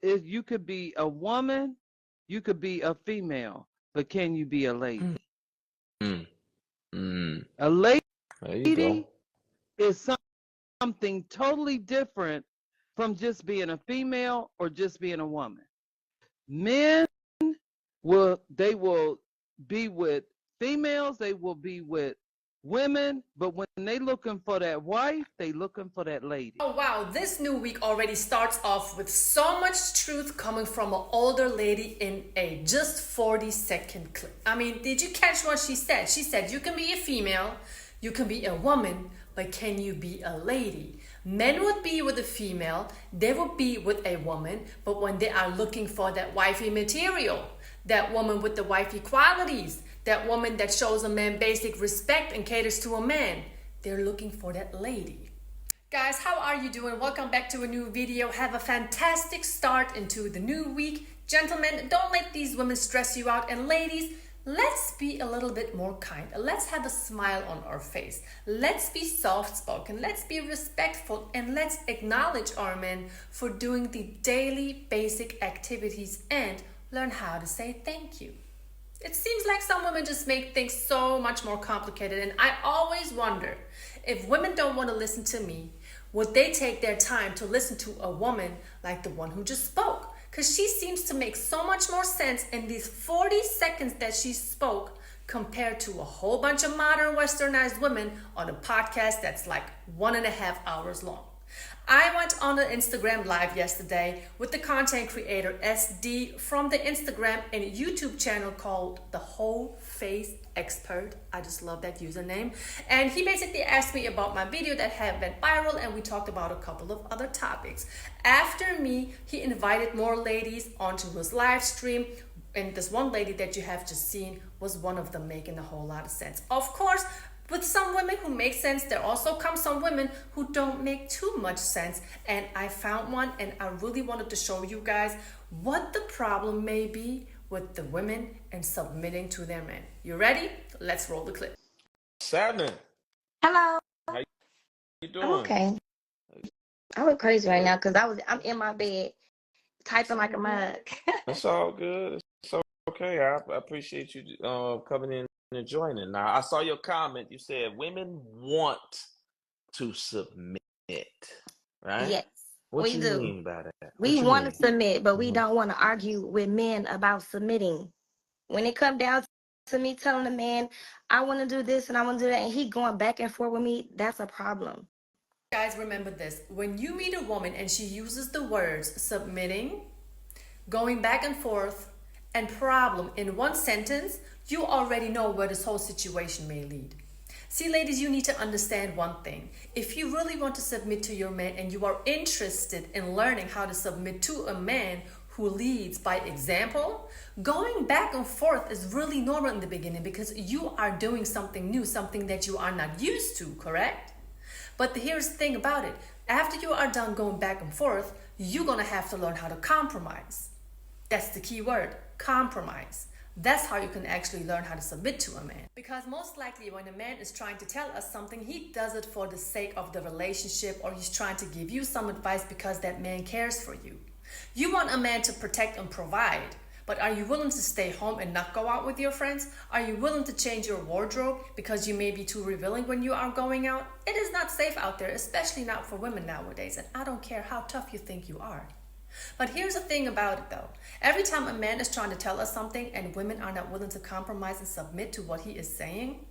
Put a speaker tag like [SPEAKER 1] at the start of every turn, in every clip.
[SPEAKER 1] you could be a woman, you could be a female, but can you be a lady?
[SPEAKER 2] Mm. Mm.
[SPEAKER 1] A lady
[SPEAKER 2] There you go.
[SPEAKER 1] is something totally different from just being a female or just being a woman. Men will be with females, they will be with women, but when they looking for that wife, they looking for that lady.
[SPEAKER 3] Oh wow, this new week already starts off with so much truth coming from an older lady in a just 40-second clip. I mean, did you catch what she said? She said you can be a female, you can be a woman, but can you be a lady? Men would be with a female, they would be with a woman, but when they are looking for that wifey material, that woman with the wifey qualities, that woman that shows a man basic respect and caters to a man, they're looking for that lady. Guys, how are you doing? Welcome back to a new video. Have a fantastic start into the new week. Gentlemen, don't let these women stress you out. And ladies, let's be a little bit more kind. Let's have a smile on our face. Let's be soft-spoken. Let's be respectful. And let's acknowledge our men for doing the daily basic activities and learn how to say thank you. It seems like some women just make things so much more complicated. And I always wonder, if women don't want to listen to me, would they take their time to listen to a woman like the one who just spoke? Because she seems to make so much more sense in these 40 seconds that she spoke compared to a whole bunch of modern westernized women on a podcast that's like 1.5 hours long. I went on an Instagram live yesterday with the content creator SD from the Instagram and YouTube channel called The Whole Face Expert. I just love that username. And he basically asked me about my video that had went viral, and we talked about a couple of other topics. After me, he invited more ladies onto his live stream. And this one lady that you have just seen was one of them, making a whole lot of sense. Of course, with some women who make sense, there also come some women who don't make too much sense. And I found one, and I really wanted to show you guys what the problem may be with the women and submitting to their men. You ready? Let's roll the clip.
[SPEAKER 2] Shannon,
[SPEAKER 4] Hello.
[SPEAKER 2] how you doing?
[SPEAKER 4] I'm okay. I look crazy right now because I'm in my bed typing like a mug.
[SPEAKER 2] It's all good. It's okay. I appreciate you coming in and joining. Now, I saw your comment. You said women want to submit, right?
[SPEAKER 4] Yes,
[SPEAKER 2] What
[SPEAKER 4] we
[SPEAKER 2] you
[SPEAKER 4] do.
[SPEAKER 2] mean by that?
[SPEAKER 4] We
[SPEAKER 2] What you
[SPEAKER 4] want to
[SPEAKER 2] mean?
[SPEAKER 4] submit, but we
[SPEAKER 2] Mhm.
[SPEAKER 4] don't want to argue with men about submitting. When it comes down to me telling a man, I want to do this and I want to do that, and he going back and forth with me, that's a problem.
[SPEAKER 3] Guys, remember this. When you meet a woman and she uses the words submitting, going back and forth, and problem in one sentence, you already know where this whole situation may lead. See, ladies, you need to understand one thing. If you really want to submit to your man and you are interested in learning how to submit to a man who leads by example, going back and forth is really normal in the beginning because you are doing something new, something that you are not used to, correct? But here's the thing about it. After you are done going back and forth, you're going to have to learn how to compromise. That's the key word, compromise. That's how you can actually learn how to submit to a man. Because most likely when a man is trying to tell us something, he does it for the sake of the relationship, or he's trying to give you some advice because that man cares for you. You want a man to protect and provide, but are you willing to stay home and not go out with your friends? Are you willing to change your wardrobe because you may be too revealing when you are going out? It is not safe out there, especially not for women nowadays, and I don't care how tough you think you are. But here's the thing about it though. Every time a man is trying to tell us something and women are not willing to compromise and submit to what he is saying,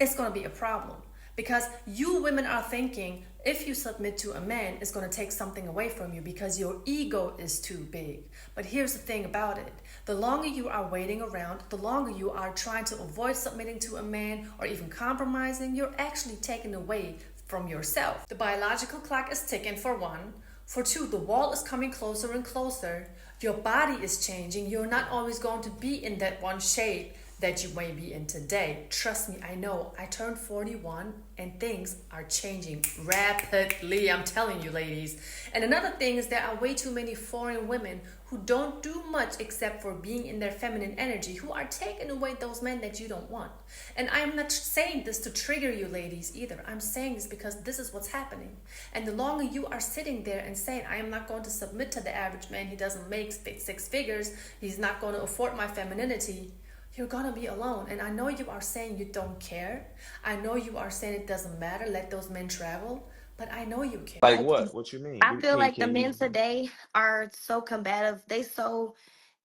[SPEAKER 3] it's going to be a problem. Because you women are thinking if you submit to a man, it's going to take something away from you because your ego is too big. But here's the thing about it. The longer you are waiting around, the longer you are trying to avoid submitting to a man or even compromising, you're actually taking away from yourself. The biological clock is ticking, for one. For two, the wall is coming closer and closer. Your body is changing. You're not always going to be in that one shape that you may be in today. Trust me, I know. I turned 41 and things are changing rapidly. I'm telling you, ladies. And another thing is there are way too many foreign women who don't do much except for being in their feminine energy, who are taking away those men that you don't want. And I'm not saying this to trigger you ladies either. I'm saying this because this is what's happening. And the longer you are sitting there and saying, I am not going to submit to the average man, he doesn't make 6 figures, he's not going to afford my femininity, you're gonna be alone. And I know you are saying you don't care. I know you are saying it doesn't matter, let those men travel. But I know you care.
[SPEAKER 2] Like what? What you mean?
[SPEAKER 4] I feel
[SPEAKER 2] Can
[SPEAKER 4] like the
[SPEAKER 2] can
[SPEAKER 4] men
[SPEAKER 2] you?
[SPEAKER 4] today are so combative. They so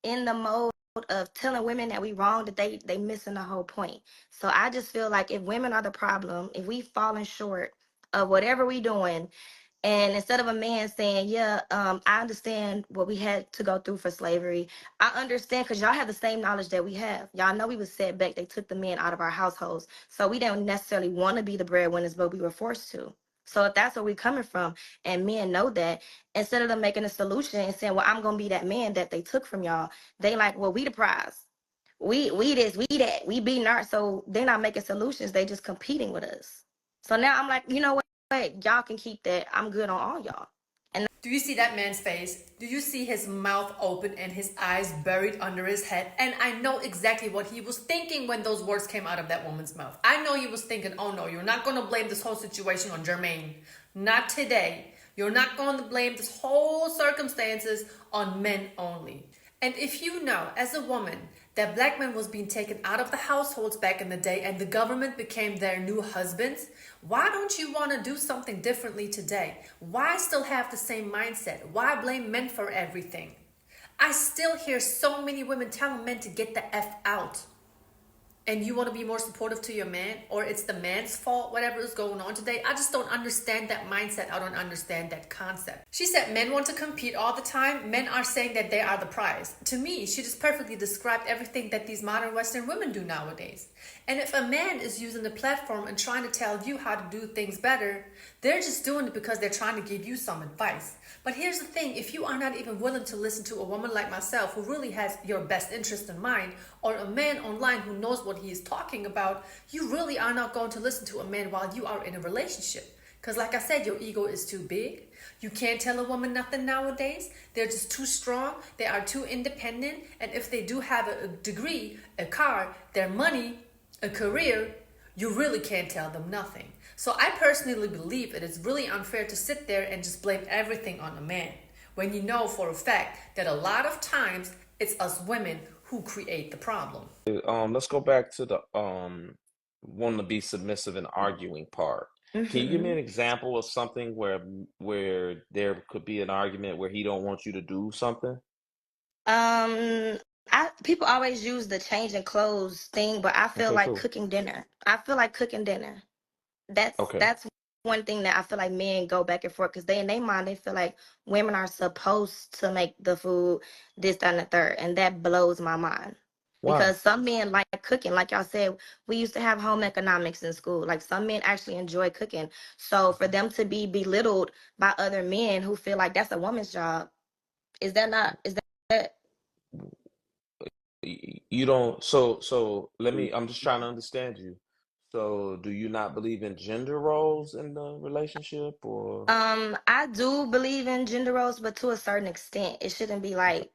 [SPEAKER 4] in the mode of telling women that we wrong that they missing the whole point. So I just feel like if women are the problem, if we falling short of whatever we doing, and instead of a man saying, yeah, I understand what we had to go through for slavery. I understand because y'all have the same knowledge that we have. Y'all know we was set back. They took the men out of our households. So we didn't necessarily want to be the breadwinners, but we were forced to. So if that's where we're coming from, and men know that, instead of them making a solution and saying, well, I'm going to be that man that they took from y'all, they like, well, we the prize. We this, we that, we beating our, so they're not making solutions. They just competing with us. So now I'm like, you know what? Y'all can keep that. I'm good on all y'all. And
[SPEAKER 3] Do you see that man's face? Do you see his mouth open and his eyes buried under his head? And I know exactly what he was thinking when those words came out of that woman's mouth. I know he was thinking, oh no, you're not going to blame this whole situation on Jermaine. Not today. You're not going to blame this whole circumstances on men only. And if you know, as a woman, that black men was being taken out of the households back in the day and the government became their new husbands, why don't you want to do something differently today? Why still have the same mindset? Why blame men for everything? I still hear so many women telling men to get the F out. And you want to be more supportive to your man, or it's the man's fault, whatever is going on today. I just don't understand that mindset. I don't understand that concept. She said men want to compete all the time. Men are saying that they are the prize. To me, she just perfectly described everything that these modern Western women do nowadays. And if a man is using the platform and trying to tell you how to do things better, they're just doing it because they're trying to give you some advice. But here's the thing, if you are not even willing to listen to a woman like myself who really has your best interest in mind, or a man online who knows what he is talking about, you really are not going to listen to a man while you are in a relationship. Because like I said, your ego is too big. You can't tell a woman nothing nowadays. They're just too strong. They are too independent. And if they do have a degree, a car, their money, a career, you really can't tell them nothing. So I personally believe it is really unfair to sit there and just blame everything on a man, when you know for a fact that a lot of times it's us women who create the problem.
[SPEAKER 2] Let's go back to the wanting to be submissive and arguing part. Can you give me
[SPEAKER 4] mhm.
[SPEAKER 2] an example of something where there could be an argument where he don't want you to do something?
[SPEAKER 4] um, people always use the changing clothes thing, but I feel
[SPEAKER 2] Okay,
[SPEAKER 4] like
[SPEAKER 2] cool.
[SPEAKER 4] cooking dinner. I feel like cooking dinner.
[SPEAKER 2] Okay.
[SPEAKER 4] That's one thing that I feel like men go back and forth because they in their mind they feel like women are supposed to make the food, this, that, and the third, and that blows my mind.
[SPEAKER 2] Why?
[SPEAKER 4] Because some men like cooking, like y'all said, we used to have home economics in school. Like some men actually enjoy cooking. So for them to be belittled by other men who feel like that's a woman's job, is that not? Is that?
[SPEAKER 2] You don't, so let me, I'm just trying to understand you. So do you not believe in gender roles in the relationship or
[SPEAKER 4] I do believe in gender roles, but to a certain extent, it shouldn't be
[SPEAKER 2] okay.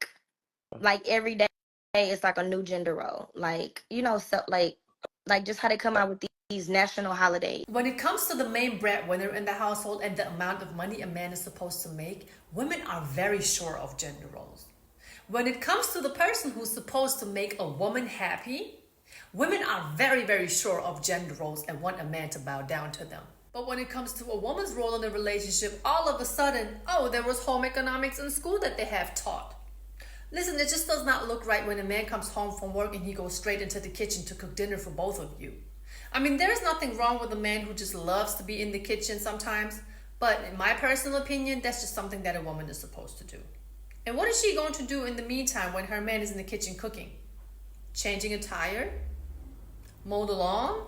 [SPEAKER 4] like every day it's like a new gender role. Like, you know, so like just how they come out with these national holidays.
[SPEAKER 3] When it comes to the main breadwinner in the household and the amount of money a man is supposed to make, women are very sure of gender roles. When it comes to the person who's supposed to make a woman happy, women are very, very sure of gender roles and want a man to bow down to them. But when it comes to a woman's role in a relationship, all of a sudden, oh, there was home economics in school that they have taught. Listen, it just does not look right when a man comes home from work and he goes straight into the kitchen to cook dinner for both of you. I mean, there's nothing wrong with a man who just loves to be in the kitchen sometimes, but in my personal opinion, that's just something that a woman is supposed to do. And what is she going to do in the meantime when her man is in the kitchen cooking? Changing a tire? Mow the lawn?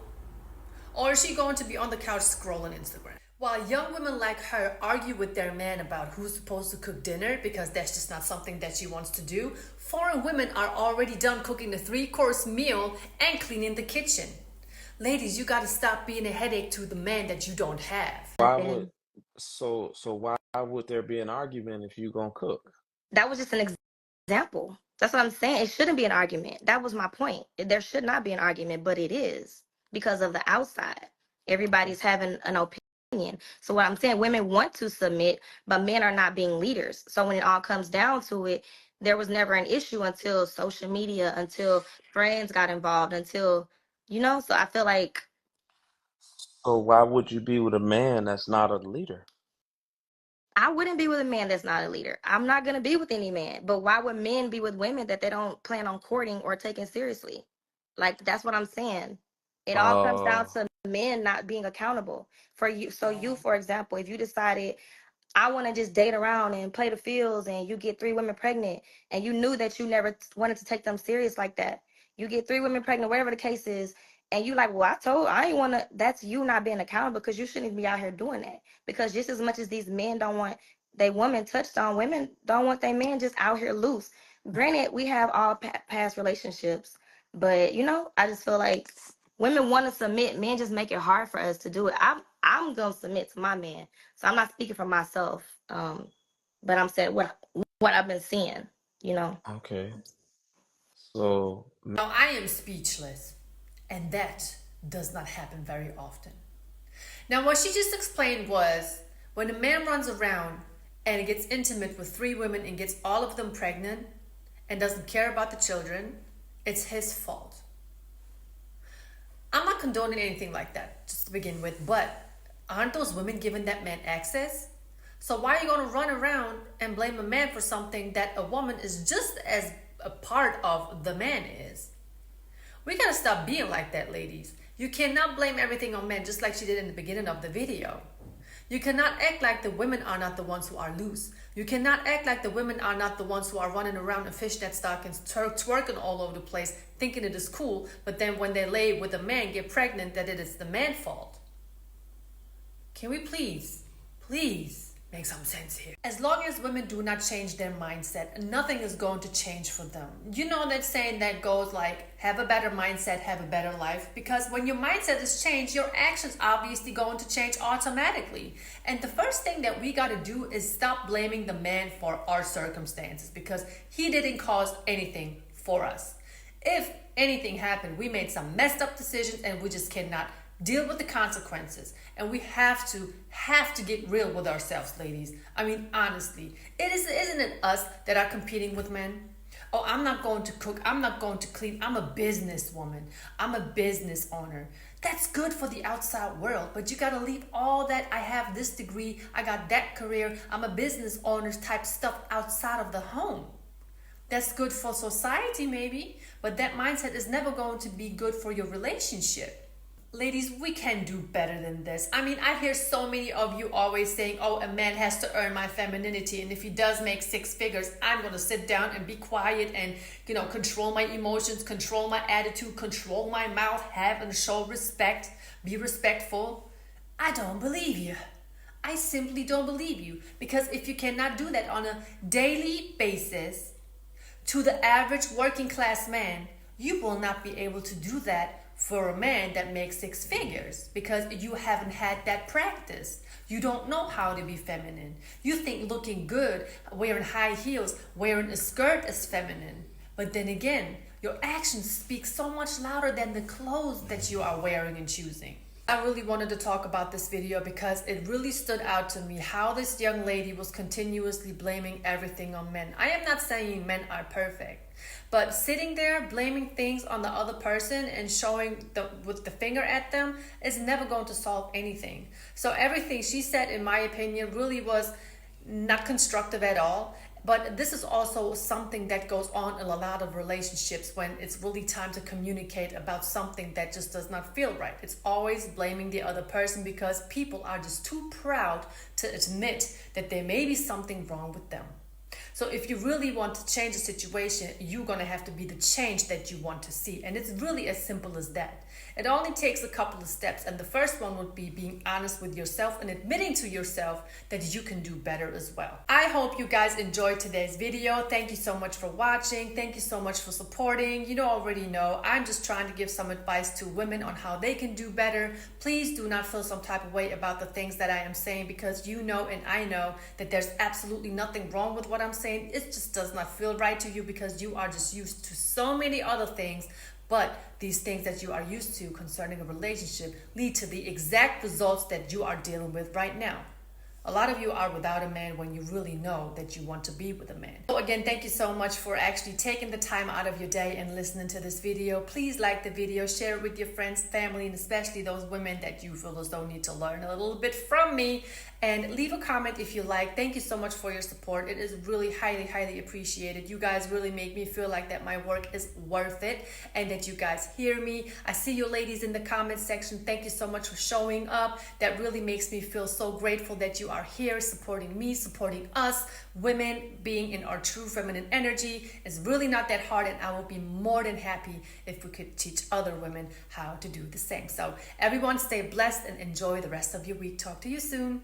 [SPEAKER 3] Or is she going to be on the couch scrolling Instagram? While young women like her argue with their man about who's supposed to cook dinner because that's just not something that she wants to do, foreign women are already done cooking the 3-course meal and cleaning the kitchen. Ladies, you gotta stop being a headache to the man that you don't have.
[SPEAKER 2] Why would
[SPEAKER 4] And
[SPEAKER 2] so why would there be an argument if you gonna cook?
[SPEAKER 4] that was just an example. That's what I'm saying. It shouldn't be an argument. That was my point. There should not be an argument, but it is because of the outside. Everybody's having an opinion. So what I'm saying, women want to submit, but men are not being leaders. So when it all comes down to it, there was never an issue until social media, until friends got involved, until so I feel like
[SPEAKER 2] So why would you be with a man that's not a leader?
[SPEAKER 4] I wouldn't be with a man that's not a leader. I'm not gonna be with any man. But why would men be with women that they don't plan on courting or taking seriously? Like that's what I'm saying. It all comes down
[SPEAKER 2] Oh,
[SPEAKER 4] to men not being accountable for you. So you, for example, if you decided I want to just date around and play the fields and you get 3 women pregnant and you knew that you never wanted to take them serious like that. You get 3 women pregnant, whatever the case is, and you like, well, I ain't want to, that's you not being accountable because you shouldn't be out here doing that. Because just as much as these men don't want they women touched on, women don't want their men just out here loose. Granted, we have all past relationships, but I just feel like women want to submit, men just make it hard for us to do it. I'm gonna submit to my man. So I'm not speaking for myself, but I'm saying what I've been seeing. You know,
[SPEAKER 2] okay. So
[SPEAKER 3] Now, I am speechless, and that does not happen very often. Now, what she just explained was when a man runs around and gets intimate with 3 women and gets all of them pregnant and doesn't care about the children, it's his fault. I'm not condoning anything like that, just to begin with, but aren't those women giving that man access? So why are you going to run around and blame a man for something that a woman is just as a part of the man is? We got to stop being like that, ladies. You cannot blame everything on men, just like she did in the beginning of the video. You cannot act like the women are not the ones who are loose. You cannot act like the women are not the ones who are running around in fishnet stockings, twerking all over the place, thinking it is cool, but then when they lay with a man, get pregnant, that it is the man's fault. Can we please make some sense here? As long as women do not change their mindset, nothing is going to change for them. You know that saying that goes like, have a better mindset, have a better life? Because when your mindset is changed, your actions obviously going to change automatically. And the first thing that we got to do is stop blaming the man for our circumstances because he didn't cause anything for us. If anything happened, we made some messed up decisions and we just cannot deal with the consequences. And we have to get real with ourselves, ladies. I mean, honestly, isn't it us that are competing with men? Oh, I'm not going to cook, I'm not going to clean, I'm a businesswoman, I'm a business owner. That's good for the outside world, but you gotta leave all that I have this degree, I got that career, I'm a business owner type stuff outside of the home. That's good for society maybe, but that mindset is never going to be good for your relationship. Ladies, we can do better than this. I mean, I hear so many of you always saying, oh, a man has to earn my femininity. And if he does make 6 figures, I'm going to sit down and be quiet and, control my emotions, control my attitude, control my mouth, have and show respect, be respectful. I don't believe you. I simply don't believe you. Because if you cannot do that on a daily basis to the average working class man, you will not be able to do that for a man that makes 6 figures because you haven't had that practice. You don't know how to be feminine. You think looking good, wearing high heels, wearing a skirt is feminine. But then again, your actions speak so much louder than the clothes that you are wearing and choosing. I really wanted to talk about this video because it really stood out to me how this young lady was continuously blaming everything on men. I am not saying men are perfect, but sitting there blaming things on the other person and showing with the finger at them is never going to solve anything. So everything she said, in my opinion, really was not constructive at all. But this is also something that goes on in a lot of relationships when it's really time to communicate about something that just does not feel right. It's always blaming the other person because people are just too proud to admit that there may be something wrong with them. So if you really want to change the situation, you're going to have to be the change that you want to see. And it's really as simple as that. It only takes a couple of steps. And the first one would be being honest with yourself and admitting to yourself that you can do better as well. I hope you guys enjoyed today's video. Thank you so much for watching. Thank you so much for supporting. You already know I'm just trying to give some advice to women on how they can do better. Please do not feel some type of way about the things that I am saying, because you know and I know that there's absolutely nothing wrong with what I'm saying. It just does not feel right to you because you are just used to so many other things. But these things that you are used to concerning a relationship lead to the exact results that you are dealing with right now. A lot of you are without a man when you really know that you want to be with a man. So again, thank you so much for actually taking the time out of your day and listening to this video. Please like the video, share it with your friends, family, and especially those women that you feel as though need to learn a little bit from me. And leave a comment if you like. Thank you so much for your support. It is really highly, highly appreciated. You guys really make me feel like that my work is worth it and that you guys hear me. I see you ladies in the comment section. Thank you so much for showing up. That really makes me feel so grateful that you are here supporting me, supporting us. Women being in our true feminine energy is really not that hard, and I will be more than happy if we could teach other women how to do the same. So everyone stay blessed and enjoy the rest of your week. Talk to you soon.